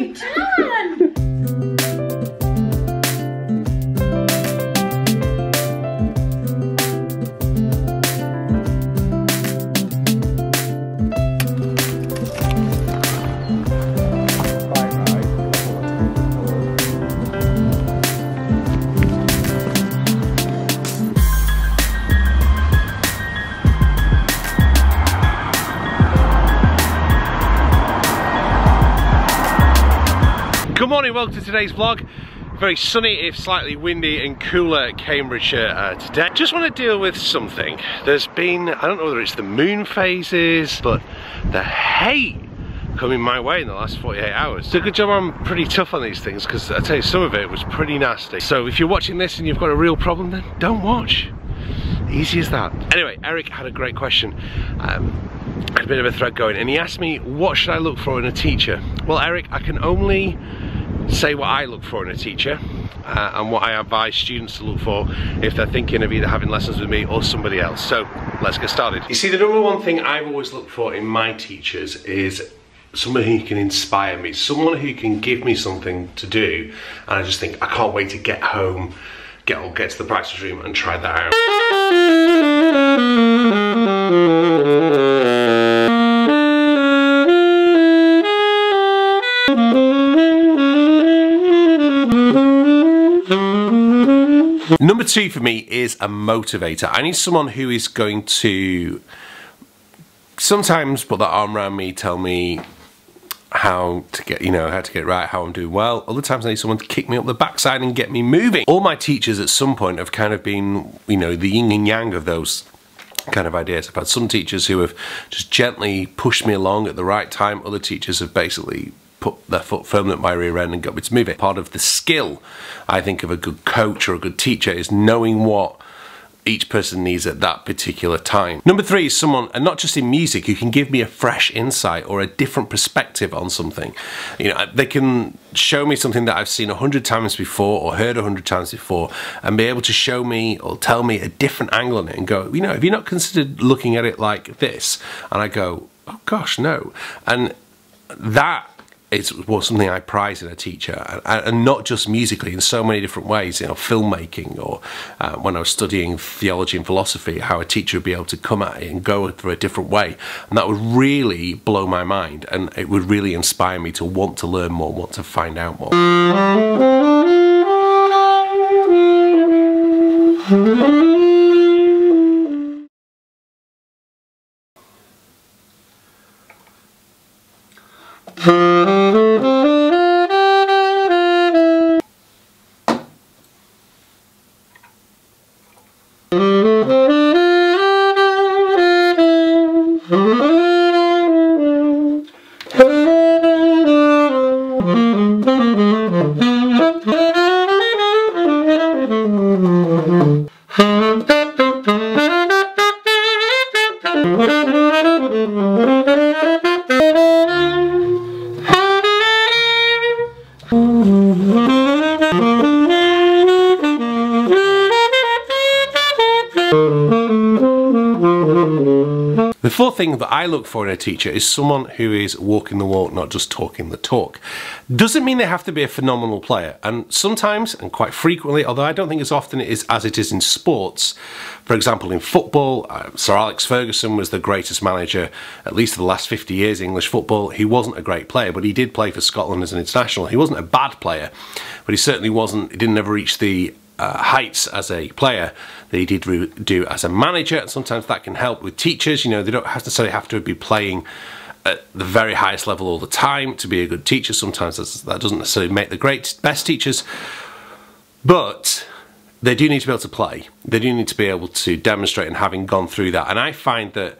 you doing? Good morning, welcome to today's vlog. Very sunny, if slightly windy and cooler Cambridgeshire today. Just want to deal with something. There's been, I don't know whether it's the moon phases, but the hate coming my way in the last 48 hours. It's a good job I'm pretty tough on these things, because I tell you, some of it was pretty nasty. So if you're watching this and you've got a real problem, then don't watch. Easy as that. Anyway, Eric had a great question. Had a bit of a thread going, and he asked me, what should I look for in a teacher? Well, Eric, I can only say what I look for in a teacher and what I advise students to look for if they're thinking of either having lessons with me or somebody else. So let's get started. You see, the number one thing I've always looked for in my teachers is someone who can inspire me, someone who can give me something to do, and I just think, I can't wait to get home, get to the practice room and try that out. Number two for me is a motivator. I need someone who is going to sometimes put that arm around me, tell me how to get, how to get right, how I'm doing well. Other times I need someone to kick me up the backside and get me moving. All my teachers at some point have kind of been, the yin and yang of those kind of ideas. I've had some teachers who have just gently pushed me along at the right time. Other teachers have basically put their foot firmly at my rear end and got me to move it. Part of the skill, I think, of a good coach or a good teacher is knowing what each person needs at that particular time. Number three is someone, and not just in music, who can give me a fresh insight or a different perspective on something. They can show me something that I've seen 100 times before or heard 100 times before, and be able to show me or tell me a different angle on it and go, have you not considered looking at it like this? And I go, oh gosh, no. And that it's something I prize in a teacher, and not just musically, in so many different ways, filmmaking, or when I was studying theology and philosophy, how a teacher would be able to come at it and go through a different way, and that would really blow my mind, and it would really inspire me to want to learn more, want to find out more. The fourth thing that I look for in a teacher is someone who is walking the walk, not just talking the talk. Doesn't mean they have to be a phenomenal player, and sometimes, and quite frequently, although I don't think as often as it is in sports, for example in football, Sir Alex Ferguson was the greatest manager, at least of the last 50 years in English football. He wasn't a great player, but he did play for Scotland as an international. He wasn't a bad player, but he certainly wasn't, he didn't ever reach the heights as a player that he did do as a manager, and sometimes that can help with teachers. They don't necessarily have to be playing at the very highest level all the time to be a good teacher. Sometimes that doesn't necessarily make the best teachers, but they do need to be able to play. They do need to be able to demonstrate, and having gone through that. And I find that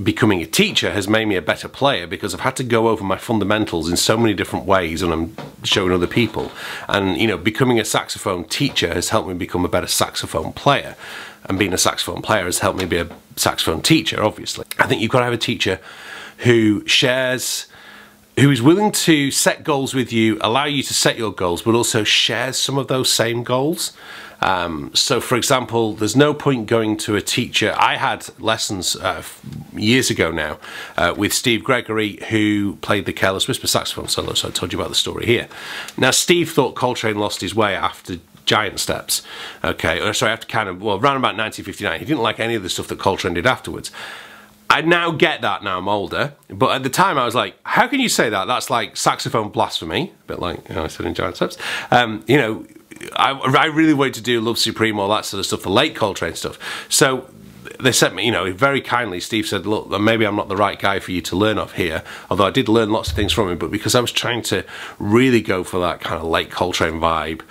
becoming a teacher has made me a better player, because I've had to go over my fundamentals in so many different ways when I'm showing other people. And becoming a saxophone teacher has helped me become a better saxophone player, and being a saxophone player has helped me be a saxophone teacher, obviously. I think you've got to have a teacher who shares who is willing to set goals with you, allow you to set your goals, but also shares some of those same goals. So for example, there's no point going to a teacher. I had lessons years ago now with Steve Gregory, who played the Careless Whisper saxophone solo, so I told you about the story here. Now Steve thought Coltrane lost his way after Giant Steps, okay, or sorry, after around about 1959. He didn't like any of the stuff that Coltrane did afterwards. I now get that, now I'm older, but at the time I was like, how can you say that? That's like saxophone blasphemy, a bit like, you know, I said in Giant Steps. You know, I really wanted to do Love Supreme, all that sort of stuff, the late Coltrane stuff. So they sent me, you know, very kindly, Steve said, look, maybe I'm not the right guy for you to learn off here, although I did learn lots of things from him, but because I was trying to really go for that kind of late Coltrane vibe,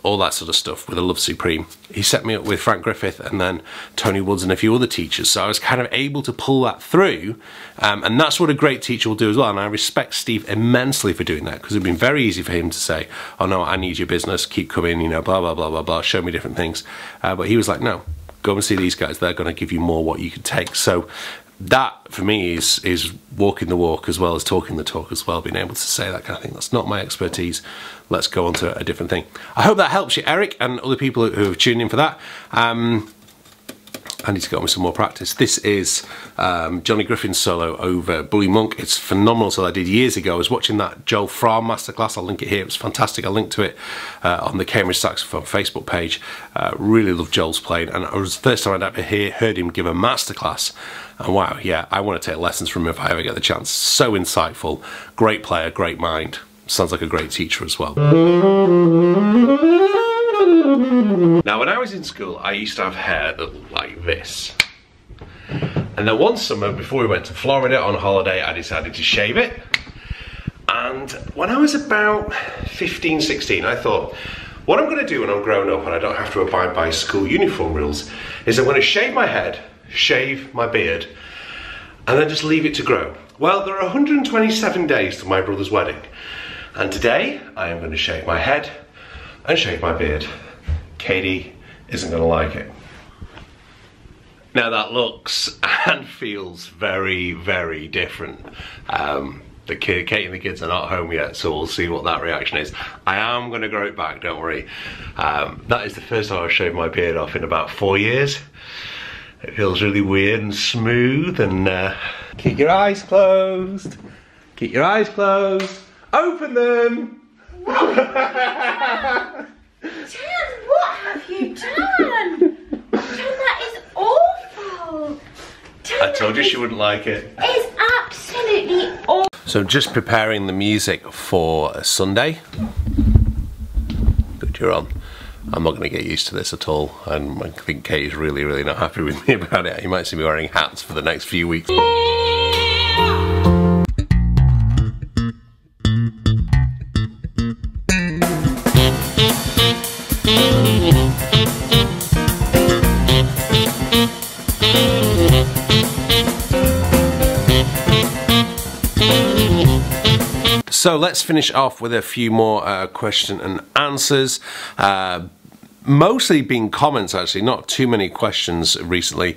all that sort of stuff with a Love Supreme, he set me up with Frank Griffith and then Tony Woods and a few other teachers, so I was kind of able to pull that through, and that's what a great teacher will do as well, and I respect Steve immensely for doing that, because it'd been very easy for him to say, oh no, I need your business, keep coming, you know, blah, blah, blah, blah, blah, show me different things, but he was like, no, go and see these guys, they're going to give you more what you can take. So that for me is walking the walk as well as talking the talk as well, being able to say that kind of thing. That's not my expertise, let's go on to a different thing. I hope that helps you, Eric, and other people who have tuned in for that. I need to go on with some more practice. This is Johnny Griffin's solo over Bully Monk. It's phenomenal, so I did years ago. I was watching that Joel Frahm masterclass. I'll link it here. It was fantastic. I'll link to it on the Cambridge Saxophone Facebook page. Really love Joel's playing, and it was the first time I'd ever heard him give a masterclass. And wow, yeah, I want to take lessons from him if I ever get the chance. So insightful, great player, great mind. Sounds like a great teacher as well. Now, when I was in school, I used to have hair that looked like this. And then one summer, before we went to Florida on holiday, I decided to shave it. And when I was about 15, 16, I thought, what I'm going to do when I'm grown up and I don't have to abide by school uniform rules is I'm going to shave my head, shave my beard, and then just leave it to grow. Well, there are 127 days to my brother's wedding. And today, I am going to shave my head and shave my beard. Katie isn't going to like it. Now that looks and feels very, very different. Katie and the kids are not home yet, so we'll see what that reaction is. I am going to grow it back, don't worry. That is the first time I've shaved my beard off in about 4 years. It feels really weird and smooth, and keep your eyes closed. Keep your eyes closed. Open them! Chad, what have you done? Chad, that is awful. Chad, I told you she wouldn't like it. It's absolutely awful. So just preparing the music for Sunday. Good, you're on. I'm not going to get used to this at all, and I think Katie's really, really not happy with me about it. You might see me wearing hats for the next few weeks. So let's finish off with a few more question and answers. Mostly been comments, actually, not too many questions recently.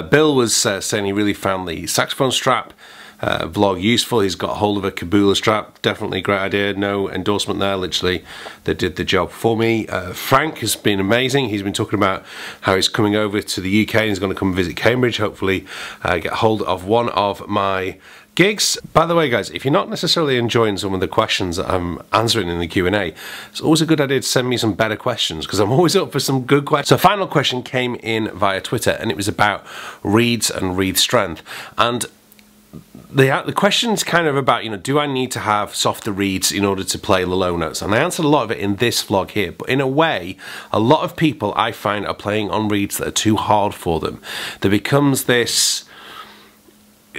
Bill was saying he really found the saxophone strap vlog useful. He's got hold of a Kabula strap, definitely great idea, no endorsement there, literally they did the job for me. Frank has been amazing. He's been talking about how he's coming over to the UK and he's going to come visit Cambridge, hopefully get hold of one of my gigs. By the way, guys, if you're not necessarily enjoying some of the questions that I'm answering in the Q&A, it's always a good idea to send me some better questions, because I'm always up for some good questions. So final question came in via Twitter, and it was about reeds and reed strength. And the question's kind of about, you know, do I need to have softer reeds in order to play the low notes? And I answered a lot of it in this vlog here, but in a way, a lot of people I find are playing on reeds that are too hard for them. There becomes this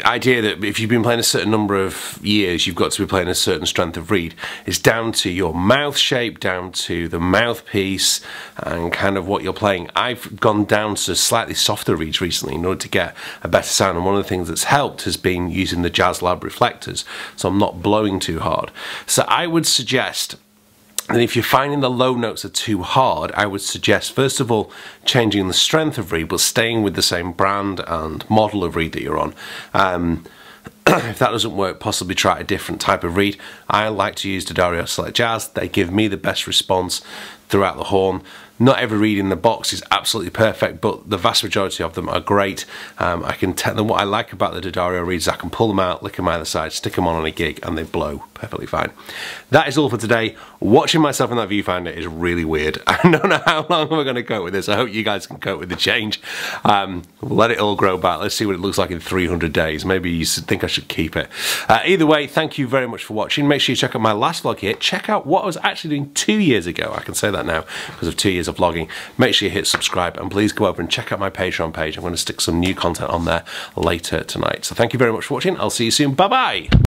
idea that if you've been playing a certain number of years, you've got to be playing a certain strength of reed. It's down to your mouth shape, down to the mouthpiece, and kind of what you're playing. I've gone down to slightly softer reeds recently in order to get a better sound, and one of the things that's helped has been using the Jazz Lab reflectors, so I'm not blowing too hard. So I would suggest, and if you're finding the low notes are too hard, I would suggest, first of all, changing the strength of reed, but staying with the same brand and model of reed that you're on. If that doesn't work, possibly try a different type of reed. I like to use D'Addario Select Jazz. They give me the best response throughout the horn. Not every reed in the box is absolutely perfect, but the vast majority of them are great. I can tell them what I like about the D'Addario reeds. I can pull them out, lick them either side, stick them on a gig, and they blow perfectly fine. That is all for today. Watching myself in that viewfinder is really weird. I don't know how long we're going to cope with this. I hope you guys can cope with the change. We'll let it all grow back. Let's see what it looks like in 300 days. Maybe you think I should keep it. Either way, thank you very much for watching. Make sure you check out my last vlog here. Check out what I was actually doing 2 years ago. I can say that now because of 2 years of vlogging. Make sure you hit subscribe, and please go over and check out my Patreon page. I'm going to stick some new content on there later tonight. So thank you very much for watching. I'll see you soon. Bye bye.